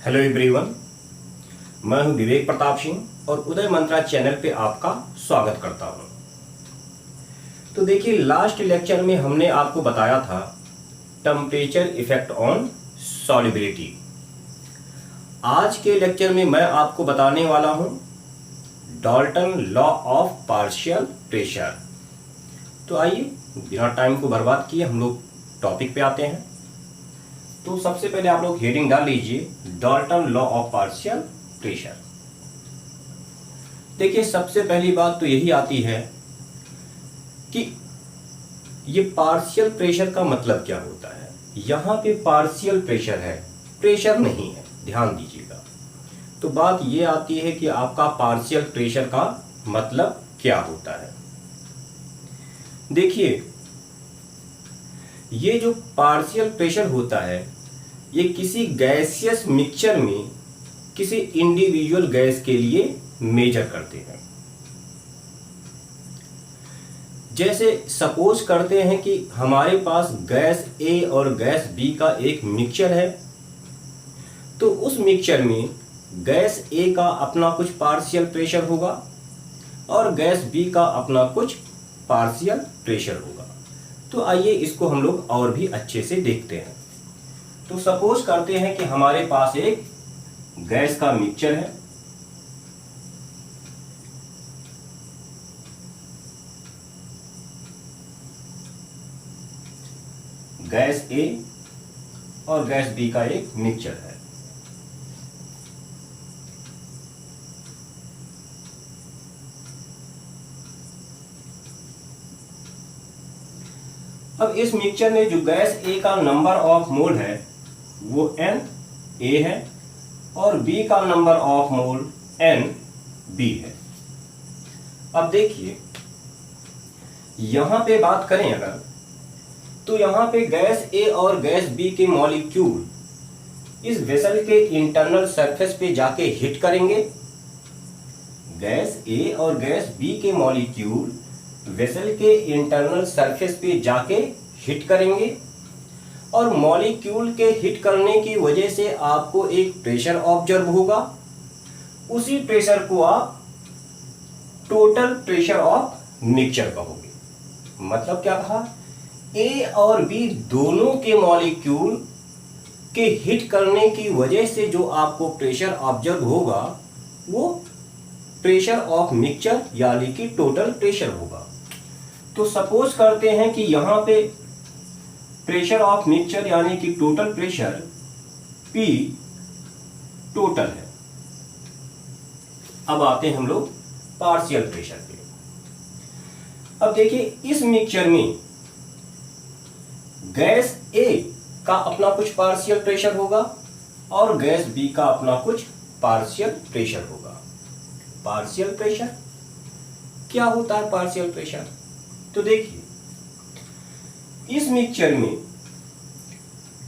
Hello everyone, मैं हूं विवेक प्रताप सिंह और उदय मंत्रा चैनल पे आपका स्वागत करता हूं। तो देखिए, लास्ट लेक्चर में हमने आपको बताया था टेम्परेचर इफेक्ट ऑन सॉल्युबिलिटी। आज के लेक्चर में मैं आपको बताने वाला हूं Dalton law of partial pressure. तो आइए बिना टाइम को बर्बाद किए हम लोग टॉपिक पे आते हैं। तो सबसे पहले आप लोग हेडिंग डाल लीजिए, Dalton law of partial pressure. देखिए, सबसे पहली बात तो यही आती है कि ये पार्शियल प्रेशर का मतलब क्या होता है। यहां पे पार्शियल प्रेशर है, प्रेशर नहीं है, ध्यान दीजिएगा। तो बात ये आती है कि आपका पार्शियल प्रेशर का मतलब क्या होता है। देखिए, ये जो पार्शियल प्रेशर होता है ये किसी गैसियस मिक्सचर में किसी इंडिविजुअल गैस के लिए मेजर करते हैं। जैसे सपोज करते हैं कि हमारे पास गैस ए और गैस बी का एक मिक्सचर है, तो उस मिक्सचर में गैस ए का अपना कुछ पार्शियल प्रेशर होगा और गैस बी का अपना कुछ पार्शियल प्रेशर होगा। तो आइए इसको हम लोग और भी अच्छे से देखते हैं। तो सपोज करते हैं कि हमारे पास एक गैस का मिक्सचर है। गैस ए और गैस बी का एक मिक्सचर है। अब इस मिक्सचर में जो गैस ए का नंबर ऑफ मोल है वो एन ए है और बी का number of mole N B है। अब देखिए, यहां पे बात करें अगर, तो यहां पे गैस ए और गैस बी के मॉलिक्यूल इस वेसल के इंटरनल सरफेस पे जाके हिट करेंगे। गैस ए और गैस बी के मॉलिक्यूल वेसल के इंटरनल सरफेस पे जाके हिट करेंगे और मॉलिक्यूल के हिट करने की वजह से आपको एक प्रेशर ऑब्जर्व होगा। उसी प्रेशर को आप टोटल प्रेशर ऑफ मिक्सचर कहोगे। मतलब क्या कहा, ए और बी दोनों के मॉलिक्यूल के हिट करने की वजह से जो आपको प्रेशर ऑब्जर्व होगा वो प्रेशर ऑफ मिक्सचर यानी कि टोटल प्रेशर होगा। तो सपोज करते हैं कि यहां पे प्रेशर ऑफ मिक्सचर यानी कि टोटल प्रेशर P टोटल है। अब आते हैं हम लोग पार्शियल प्रेशर पे। अब देखिए, इस मिक्सचर में गैस A का अपना कुछ पार्शियल प्रेशर होगा और गैस B का अपना कुछ पार्शियल प्रेशर होगा। पार्शियल प्रेशर क्या होता है? पार्शियल प्रेशर तो देखिए, इस मिक्सचर में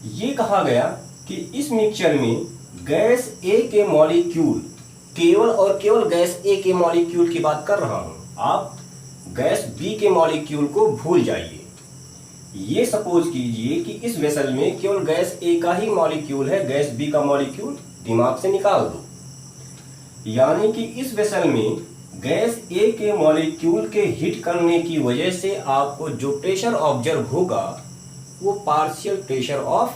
ये कहा गया कि इस मिक्सचर में गैस ए के मॉलिक्यूल, केवल और केवल गैस ए के मॉलिक्यूल की बात कर रहा हूं, आप गैस बी के मॉलिक्यूल को भूल जाइए। ये सपोज कीजिए कि इस वेसल में केवल गैस ए का ही मॉलिक्यूल है, गैस बी का मॉलिक्यूल दिमाग से निकाल दो। यानी कि इस वेसल में गैस ए के मॉलिक्यूल के हिट करने की वजह से आपको जो प्रेशर ऑब्जर्व होगा वो पार्शियल प्रेशर ऑफ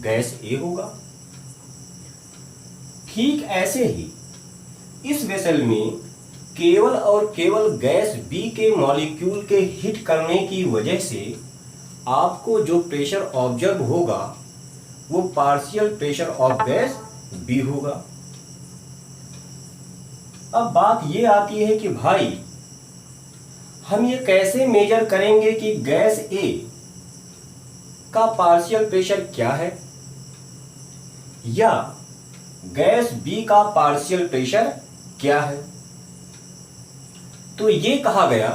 गैस ए होगा। ठीक ऐसे ही इस वेसल में केवल और केवल गैस बी के मॉलिक्यूल के हिट करने की वजह से आपको जो प्रेशर ऑब्जर्व होगा वो partial pressure of gas B होगा। अब बात ये आती है कि भाई हम ये कैसे मेजर करेंगे कि गैस ए का पार्शियल प्रेशर क्या है या गैस बी का पार्शियल प्रेशर क्या है। तो ये कहा गया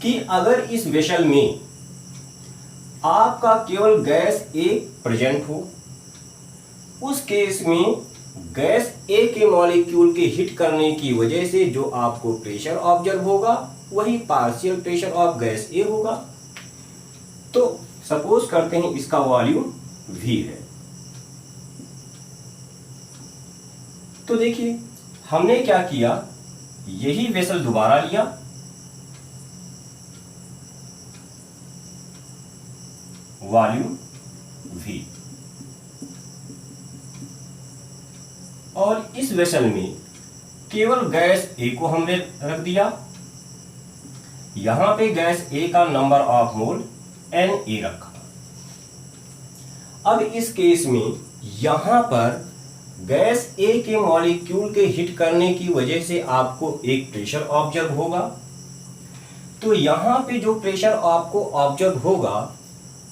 कि अगर इस वेसल में आपका केवल गैस ए प्रेजेंट हो, उस केस में गैस ए के मॉलिक्यूल के हिट करने की वजह से जो आपको प्रेशर ऑब्जर्व होगा वही पार्शियल प्रेशर ऑफ गैस ए होगा। तो सपोज करते हैं इसका वॉल्यूम V है। तो देखिए हमने क्या किया, यही वेसल दोबारा लिया, वॉल्यूम V, और इस वेसल में केवल गैस A को हमने रख दिया। यहां पे गैस A का नंबर ऑफ मोल Na रखा। अब इस केस में यहां पर गैस A के मॉलिक्यूल के हिट करने की वजह से आपको एक प्रेशर ऑब्जर्व होगा। तो यहां पे जो प्रेशर आपको ऑब्जर्व होगा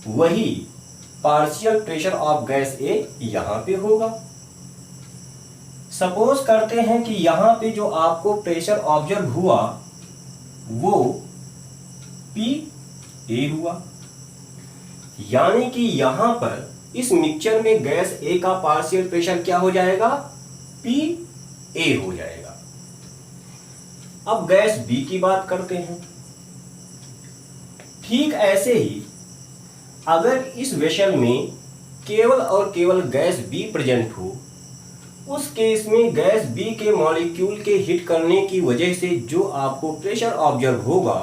वही partial pressure of gas A यहां पे होगा। सपोज करते हैं कि यहां पे जो आपको प्रेशर ऑब्जर्व हुआ वो PA हुआ, यानी कि यहां पर इस मिक्सचर में गैस A का पार्शियल प्रेशर क्या हो जाएगा, PA हो जाएगा। अब गैस B की बात करते हैं। ठीक ऐसे ही अगर इस वेसल में केवल और केवल गैस B प्रेजेंट हो, उस केस में गैस B के मॉलिक्यूल के हिट करने की वजह से जो आपको प्रेशर ऑब्जर्व होगा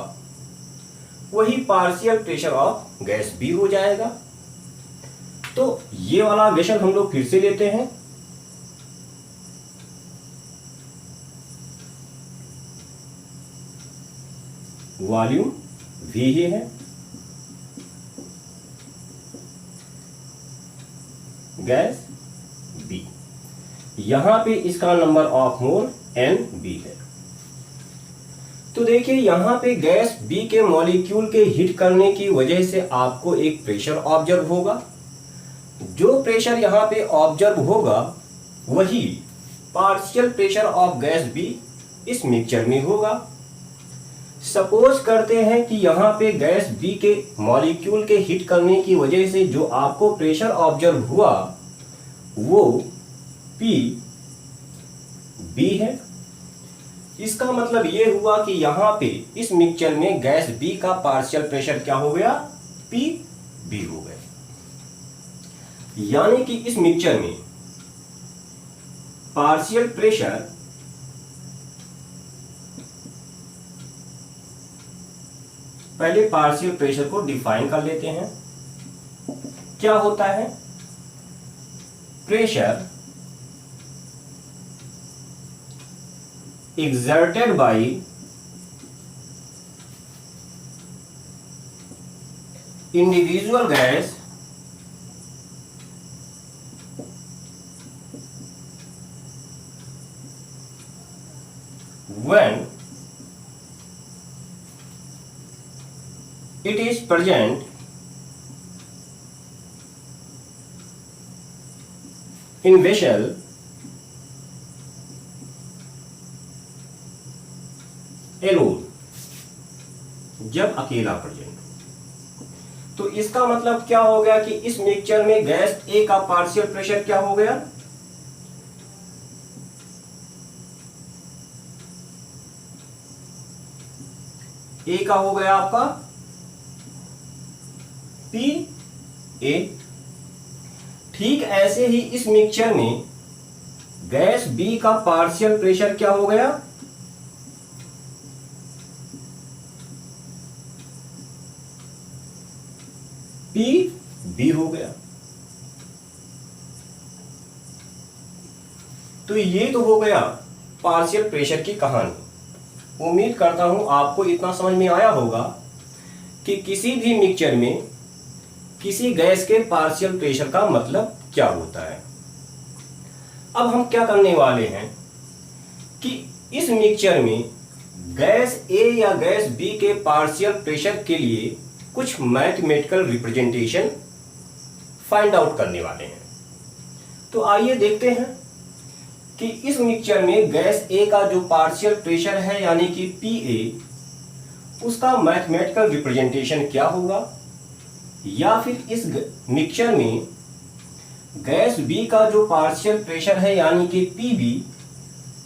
वही partial pressure of gas B हो जाएगा। तो ये वाला वेसल हम लोग फिर से लेते हैं। वॉल्यूम V ही है, गैस B, यहां पे इसका नंबर ऑफ मोल NB है। तो देखिए यहां पे गैस B के मॉलिक्यूल के हिट करने की वजह से आपको एक प्रेशर ऑब्जर्व होगा। जो प्रेशर यहां पे ऑब्जर्व होगा वही partial pressure of gas B इस मिक्सचर में होगा। सपोज करते हैं कि यहां पे गैस B के मॉलिक्यूल के हिट करने की वजह से जो आपको प्रेशर ऑब्जर्व हुआ वो PB है। इसका मतलब ये हुआ कि यहां पे इस मिक्सचर में गैस B का पार्शियल प्रेशर क्या हो गया, PB हो गया। यानी कि इस मिक्सचर में पार्शियल प्रेशर पहले पार्शियल प्रेशर को डिफाइन कर लेते हैं। क्या होता है, pressure exerted by individual gas when it is present in vessel alone, जब अकेला प्रेजेंट हो। तो इसका मतलब क्या हो गया कि इस मिक्सचर में गैस A का पार्शियल प्रेशर क्या हो गया, A का हो गया आपका PA। ठीक ऐसे ही इस मिक्सचर में गैस B का पार्शियल प्रेशर क्या हो गया, PB हो गया। तो ये तो हो गया पार्शियल प्रेशर की कहानी। उम्मीद करता हूं आपको इतना समझ में आया होगा कि किसी भी मिक्सचर में किसी गैस के पार्शियल प्रेशर का मतलब क्या होता है। अब हम क्या करने वाले हैं कि इस मिक्सचर में गैस A या गैस B के पार्शियल प्रेशर के लिए कुछ मैथमेटिकल रिप्रेजेंटेशन फाइंड आउट करने वाले हैं। तो आइए देखते हैं कि इस मिक्सचर में गैस A का जो पार्शियल प्रेशर है यानी कि PA, उसका मैथमेटिकल रिप्रेजेंटेशन क्या होगा, या फिर इस मिक्सचर में गैस B का जो पार्शियल प्रेशर है यानी कि PB,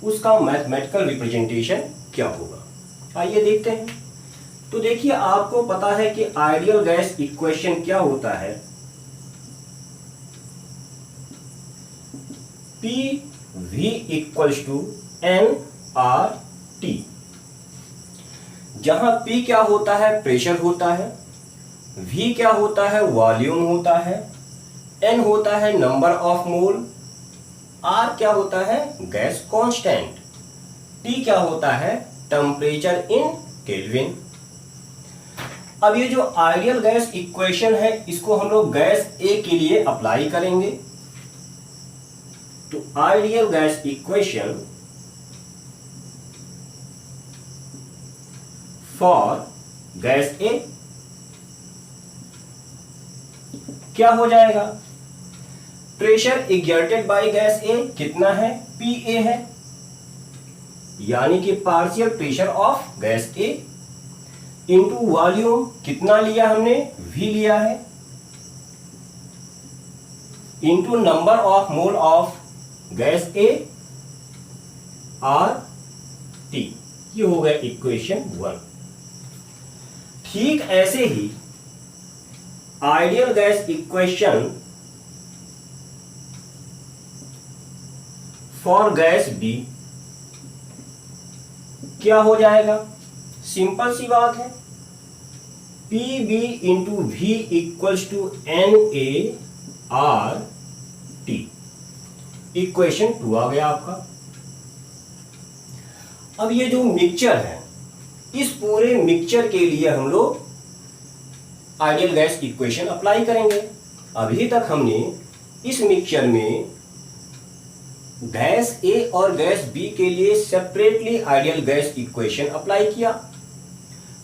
उसका मैथमेटिकल रिप्रेजेंटेशन क्या होगा। आइए देखते हैं। तो देखिए आपको पता है कि आइडियल गैस इक्वेशन क्या होता है, P V equals to N R T. जहां P क्या होता है, प्रेशर होता है, V क्या होता है, वॉल्यूम होता है, N होता है नंबर ऑफ मोल, R क्या होता है, गैस कांस्टेंट, T क्या होता है, टेम्परेचर इन केल्विन। अब ये जो आइडियल गैस इक्वेशन है इसको हम लोग गैस ए के लिए अप्लाई करेंगे। तो ideal gas equation for gas A क्या हो जाएगा, pressure exerted by gas A कितना है, पी ए है, यानी कि partial pressure of gas A into volume कितना लिया हमने, वी लिया है, into number of mole of gas A R T. ये हो गया इक्वेशन 1। ठीक ऐसे ही ideal gas equation for gas B क्या हो जाएगा, सिंपल सी बात है, P B into V equals to N A R T. Equation 2 आ गया आपका। अब ये जो मिक्सचर है, इस पूरे मिक्सचर के लिए हम लोग आइडियल गैस इक्वेशन अप्लाई करेंगे। अभी तक हमने इस मिक्सचर में गैस ए और गैस बी के लिए separately ideal gas equation apply किया।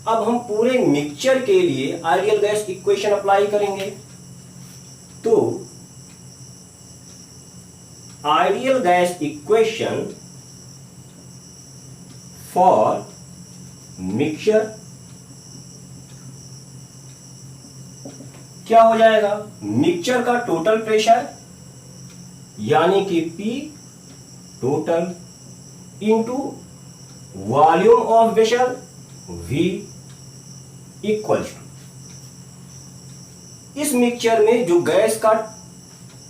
अब हम पूरे मिक्सचर के लिए आइडियल गैस इक्वेशन अप्लाई करेंगे। तो ideal gas equation for mixture क्या हो जाएगा, मिक्सचर का टोटल प्रेशर यानी कि P total into volume of vessel V equals to, इस मिक्सचर में जो गैस का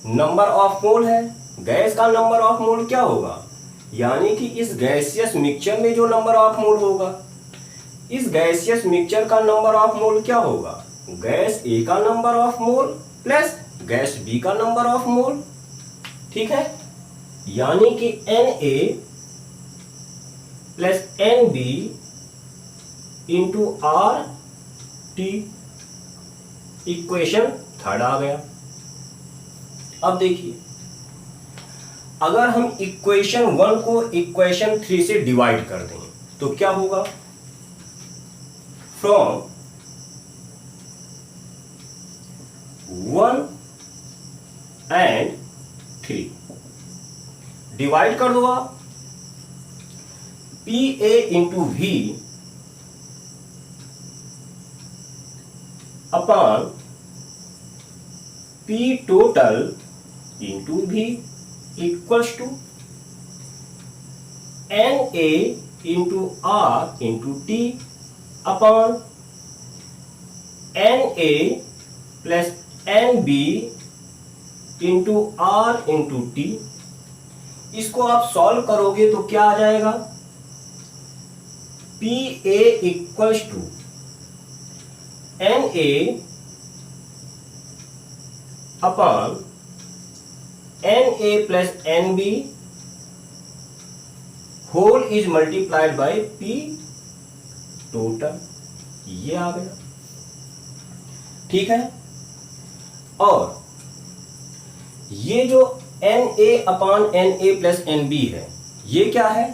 नंबर ऑफ मोल है, गैस का नंबर ऑफ मोल क्या होगा, यानी कि इस गैसियस मिक्सचर में जो नंबर ऑफ मोल होगा, इस गैसियस मिक्सचर का नंबर ऑफ मोल क्या होगा, गैस ए का number of mole plus gas B का नंबर ऑफ मोल। ठीक है, यानी कि Na plus Nb into R T. Equation 3 आ गया। अब देखिए, अगर हम इक्वेशन 1 को इक्वेशन 3 से डिवाइड कर दें तो क्या होगा, फ्रॉम 1 एंड 3 डिवाइड कर दो आप, P A into V upon P total into V equals to N A into R into T upon N A plus N B into R into T. इसको आप सॉल्व करोगे तो क्या आ जाएगा, P A equals to N A upon N A plus N B whole is multiplied by P total. ये आ गया। ठीक है, और ये जो N A upon N A plus N B है, ये क्या है,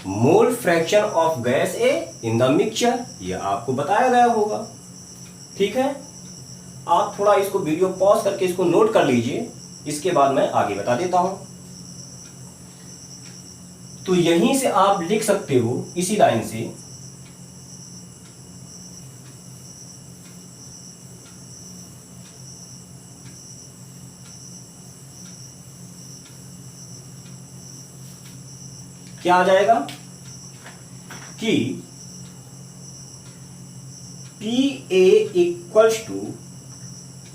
mole fraction of gas A in the mixture. ये आपको बताया गया होगा। ठीक है, आप थोड़ा इसको वीडियो पॉज करके इसको नोट कर लीजिए, इसके बाद मैं आगे बता देता हूं। तो यहीं से आप लिख सकते हो, इसी लाइन से, क्या आ जाएगा कि P A equals to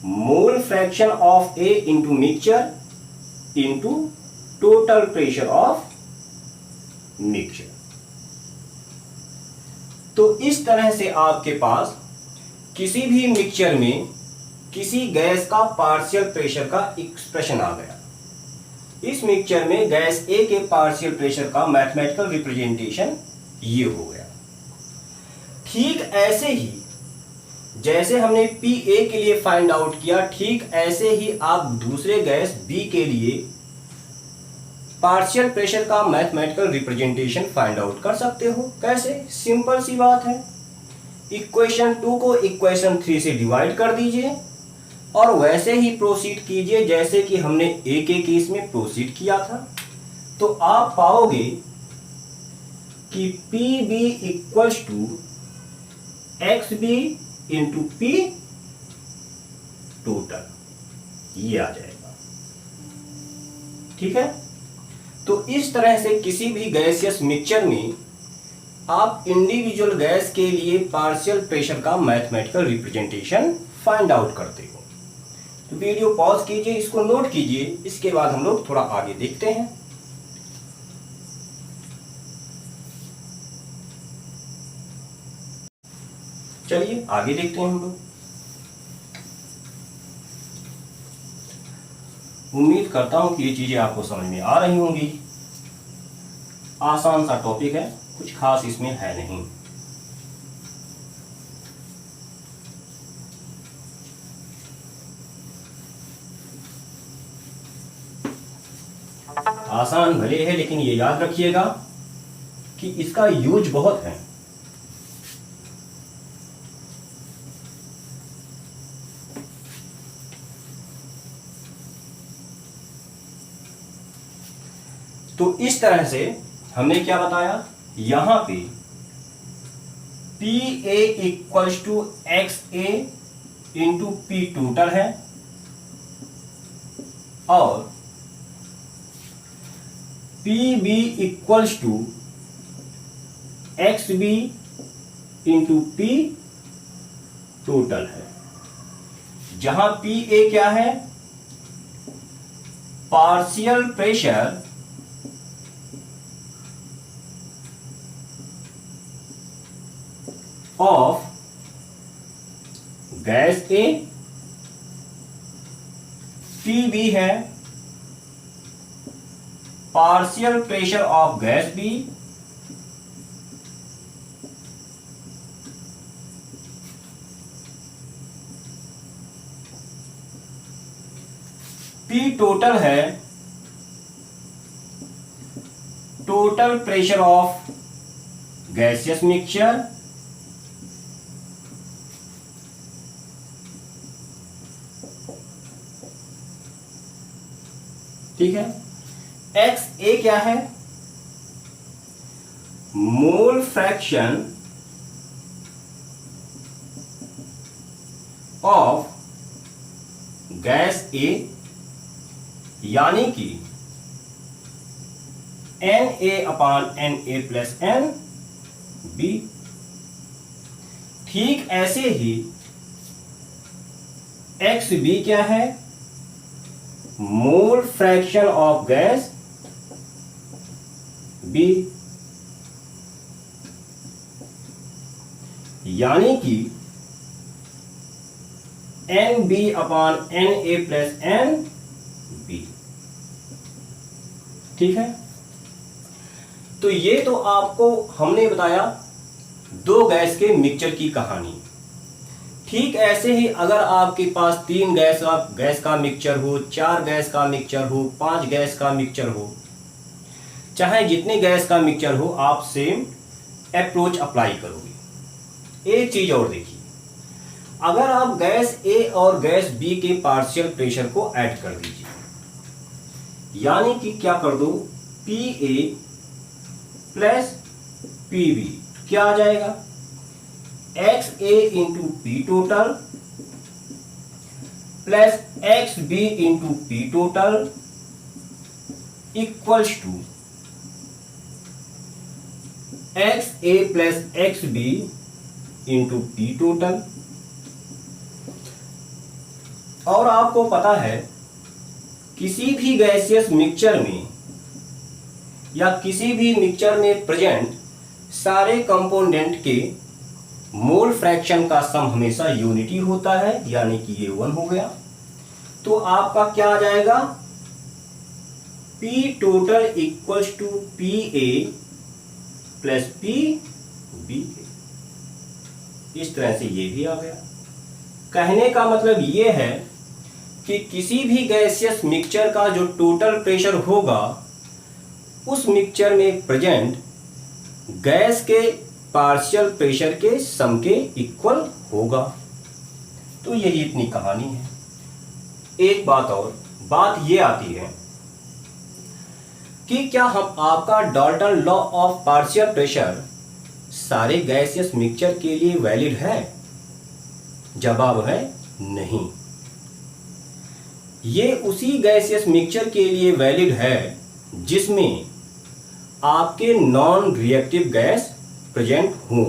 mole fraction of A into mixture into total pressure of mixture. तो इस तरह से आपके पास किसी भी मिक्सचर में किसी गैस का पार्शियल प्रेशर का एक्सप्रेशन आ गया। इस मिक्सचर में गैस ए के पार्शियल प्रेशर का मैथमेटिकल रिप्रेजेंटेशन ये हो गया। ठीक ऐसे ही जैसे हमने पी ए के लिए फाइंड आउट किया, ठीक ऐसे ही आप दूसरे गैस बी के लिए पार्शियल प्रेशर का मैथमेटिकल रिप्रेजेंटेशन फाइंड आउट कर सकते हो। कैसे? सिंपल सी बात है, इक्वेशन 2 को इक्वेशन 3 से डिवाइड कर दीजिए और वैसे ही प्रोसीड कीजिए जैसे कि हमने ए के केस में प्रोसीड किया था। तो आप पाओगे कि P B equals to X B into P total, ये आ जाएगा। ठीक है, तो इस तरह से किसी भी गैसियस मिक्सचर में आप इंडिविजुअल गैस के लिए पार्शियल प्रेशर का मैथमेटिकल रिप्रेजेंटेशन फाइंड आउट करते हो। तो वीडियो पॉज कीजिए, इसको नोट कीजिए, इसके बाद हम लोग थोड़ा आगे देखते हैं। चलिए आगे देखते हैं हम लोग। उम्मीद करता हूं कि ये चीजें आपको समझ में आ रही होंगी। आसान सा टॉपिक है, कुछ खास इसमें है नहीं। आसान भले है, लेकिन ये याद रखिएगा कि इसका यूज बहुत है। तो इस तरह से हमने क्या बताया, यहां पे P A equals to X A into P total है और P B equals to X B into P total है, जहां पी ए क्या है, partial pressure of gas A, P B है partial pressure of gas B, P total है total pressure of gaseous mixture, ठीक है। एक्स ए क्या है, mole fraction of gas A, यानी कि N A upon N A plus N B. ठीक ऐसे ही एक्स बी क्या है, mole fraction of gas B, यानी कि N B upon N A plus N B. ठीक है, तो ये तो आपको हमने बताया दो गैस के मिक्सचर की कहानी। ठीक ऐसे ही अगर आपके पास 3 गैस का मिक्सचर हो, 4 गैस का मिक्सचर हो, 5 गैस का मिक्सचर हो, चाहे जितने गैस का मिक्सचर हो, आप सेम अप्रोच अप्लाई करोगे। एक चीज और देखिए, अगर आप गैस ए और गैस बी के पार्शियल प्रेशर को ऐड कर दीजिए, यानी कि क्या कर दो, P A plus P B, क्या आ जाएगा, X A into P total plus X B into P total equals to X A plus X B into P total. और आपको पता है किसी भी गैसियस मिक्सचर में या किसी भी मिक्सचर में प्रेजेंट सारे कंपोनेंट के मोल फ्रैक्शन का सम हमेशा यूनिटी होता है, यानी कि ये 1 हो गया। तो आपका क्या आ जाएगा, P total equals to PA plus PB। इस तरह से ये भी आ गया। कहने का मतलब ये है कि किसी भी गैसियस मिक्सचर का जो टोटल प्रेशर होगा उस मिक्सचर में प्रेजेंट गैस के पार्शियल प्रेशर के सम के इक्वल होगा। तो यही इतनी कहानी है। एक बात ये आती है कि क्या हम आपका Dalton law of partial pressure सारे गैसियस मिक्सचर के लिए वैलिड है? जवाब है नहीं। ये उसी गैसियस मिक्सचर के लिए वैलिड है जिसमें आपके नॉन रिएक्टिव गैस प्रेजेंट हों।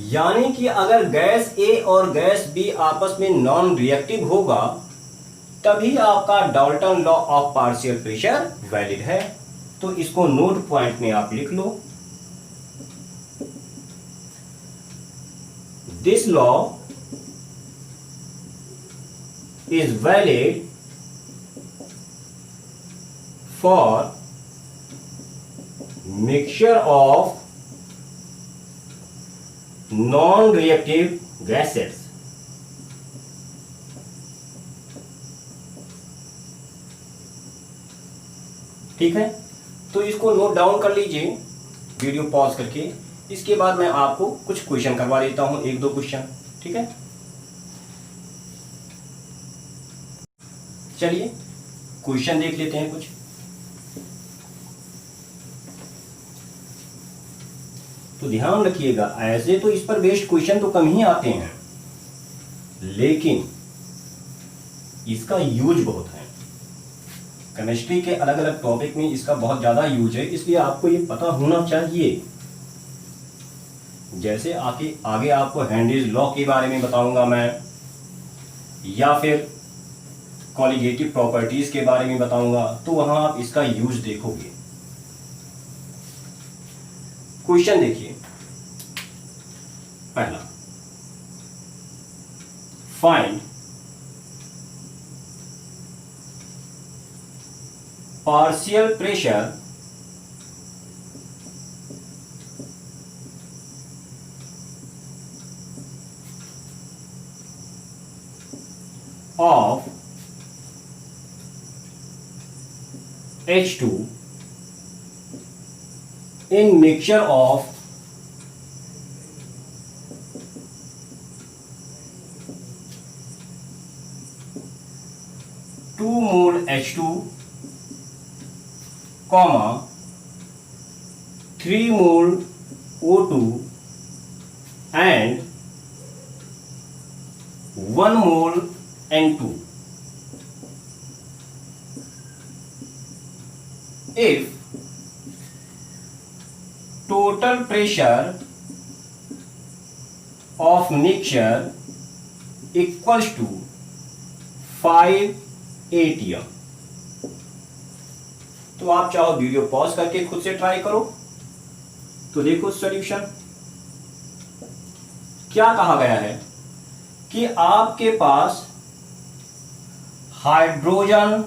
यानी कि अगर गैस ए और गैस बी आपस में नॉन रिएक्टिव होगा तभी आपका Dalton law of partial pressure valid है। तो इसको नोट पॉइंट में आप लिख लो। This law is valid for mixture of non-reactive gases। ठीक है, तो इसको नोट डाउन कर लीजिए वीडियो पॉज करके। इसके बाद मैं आपको कुछ क्वेश्चन करवा देता हूं, 1-2 क्वेश्चन। ठीक है, चलिए क्वेश्चन देख लेते हैं कुछ। तो ध्यान रखिएगा, ऐसे तो इस पर बेस्ड क्वेश्चन तो कम ही आते हैं, लेकिन इसका यूज बहुत है। केमिस्ट्री के अलग अलग टॉपिक में इसका बहुत ज्यादा यूज है, इसलिए आपको ये पता होना चाहिए। जैसे आगे आपको हेनरीज लॉ के बारे में बताऊंगा मैं, या फिर कॉलिगेटिव प्रॉपर्टीज के बारे में बताऊंगा, तो वहां आप इसका यूज देखोगे। क्वेश्चन देखिए पहला, find partial pressure of H2 in mixture of 2 mole H2, 3 mole O2 and 1 mole N2 if total pressure of mixture equals to 5 atm। तो आप चाहो वीडियो पॉज करके खुद से ट्राई करो। तो देखो सॉल्यूशन क्या कहा गया है कि आपके पास हाइड्रोजन,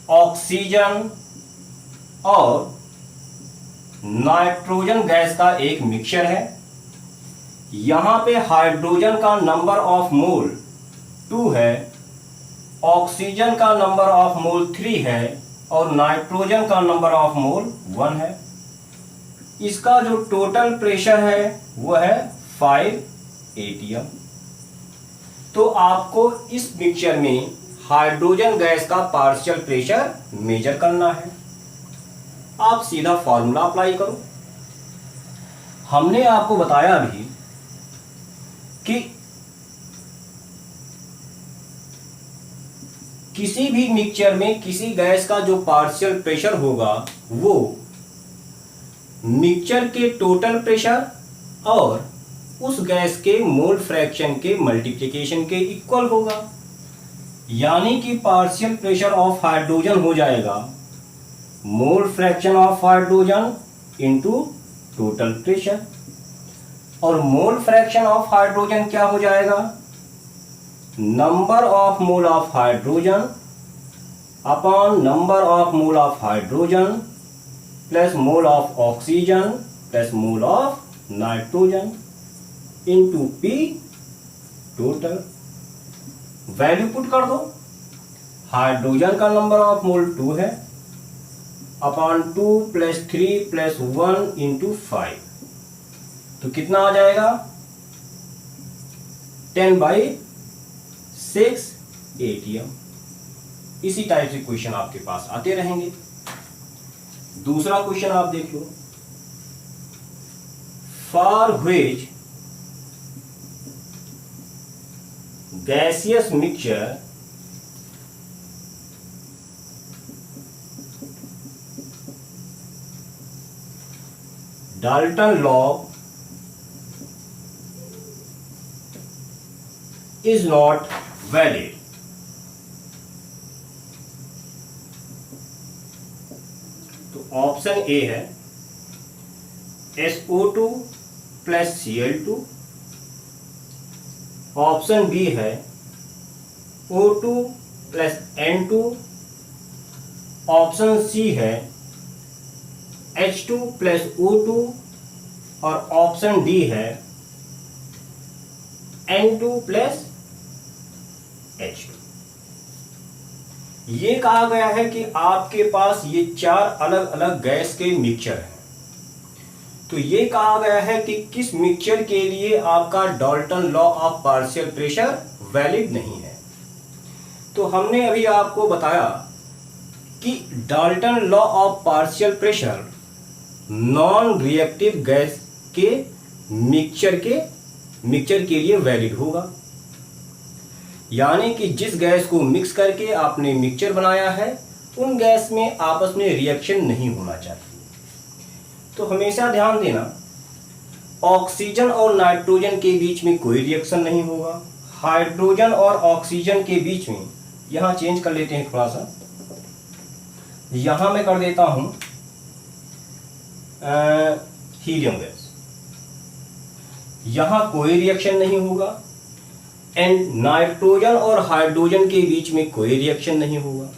ऑक्सीजन और नाइट्रोजन गैस का एक मिक्सचर है। यहां पे हाइड्रोजन का नंबर ऑफ मोल 2 है, ऑक्सीजन का नंबर ऑफ मोल 3 है और नाइट्रोजन का नंबर ऑफ मोल 1 है। इसका जो टोटल प्रेशर है वो है 5 atm। तो आपको इस मिक्सचर में हाइड्रोजन गैस का पार्शियल प्रेशर मेजर करना है। आप सीधा फॉर्मूला अप्लाई करो। हमने आपको बताया भी कि किसी भी मिक्सचर में किसी गैस का जो पार्शियल प्रेशर होगा वो मिक्सचर के टोटल प्रेशर और उस गैस के मोल फ्रैक्शन के मल्टीप्लिकेशन के इक्वल होगा। यानी कि पार्शियल प्रेशर ऑफ हाइड्रोजन हो जाएगा मोल fraction of hydrogen into total pressure. और मोल फ्रैक्शन ऑफ हाइड्रोजन क्या हो जाएगा? Number of mole of hydrogen upon number of mole of hydrogen plus mole of oxygen plus mole of nitrogen into P total. Value put कर दो। Hydrogen का number of मोल 2 है upon 2 plus 3 plus 1 into 5, तो कितना आ जाएगा? 10/6 ATM। इसी type से question आपके पास आते रहेंगे। दूसरा क्वेश्चन आप देख लो। For which gaseous mixture Dalton law is not valid। तो ऑप्शन ए है SO2 plus Cl2, option B है O2 plus N2, option C है H2 प्लस O2 और ऑप्शन डी है N2 प्लस H2। ये कहा गया है कि आपके पास ये 4 अलग अलग गैस के मिक्सचर हैं। तो ये कहा गया है कि किस मिक्सचर के लिए आपका Dalton law of partial pressure valid नहीं है। तो हमने अभी आपको बताया कि Dalton law of partial pressure non reactive gas के मिक्सचर के लिए वैलिड होगा। यानी कि जिस गैस को मिक्स करके आपने मिक्सचर बनाया है उन गैस में आपस में रिएक्शन नहीं होना चाहिए। तो हमेशा ध्यान देना, ऑक्सीजन और नाइट्रोजन के बीच में कोई रिएक्शन नहीं होगा। हाइड्रोजन और ऑक्सीजन के बीच में, यहां चेंज कर लेते हैं थोड़ा सा, यहां मैं कर देता हूं हीलियम गैस, यहां कोई रिएक्शन नहीं होगा। एंड नाइट्रोजन और हाइड्रोजन के बीच में कोई रिएक्शन नहीं होगा।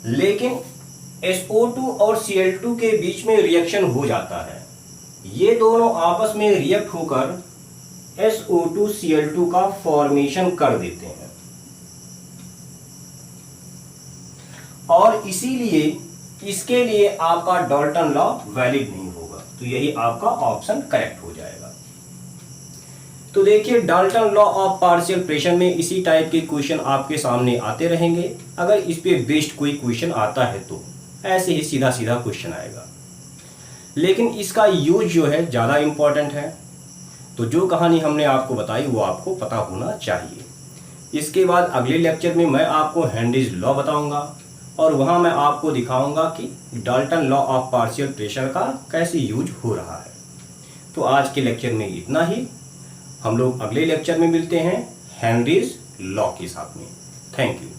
लेकिन SO2 और Cl2 के बीच में रिएक्शन हो जाता है। ये दोनों आपस में रिएक्ट होकर SO2 Cl2 का फॉर्मेशन कर देते हैं और इसीलिए इसके लिए आपका डाल्टन लॉ वैलिड नहीं होगा। तो यही आपका ऑप्शन करेक्ट हो जाएगा। तो देखिए, Dalton law of partial pressure में इसी टाइप के क्वेश्चन आपके सामने आते रहेंगे। अगर इस पे बेस्ड कोई क्वेश्चन आता है तो ऐसे ही सीधा सीधा क्वेश्चन आएगा, लेकिन इसका यूज जो है ज़्यादा इम्पॉर्टेंट है। तो जो कहानी हमने आपको बताई वो आपको पता होना चाहिए। इसके बाद अगले लेक्चर में मैं आपको हेनरीज लॉ बताऊंगा और वहाँ मैं आपको दिखाऊंगा कि Dalton law of partial pressure का कैसे यूज हो रहा है। तो आज के लेक्चर में इतना ही। हम लोग अगले लेक्चर में मिलते हैं हेनरीज लॉ के साथ में। Thank you.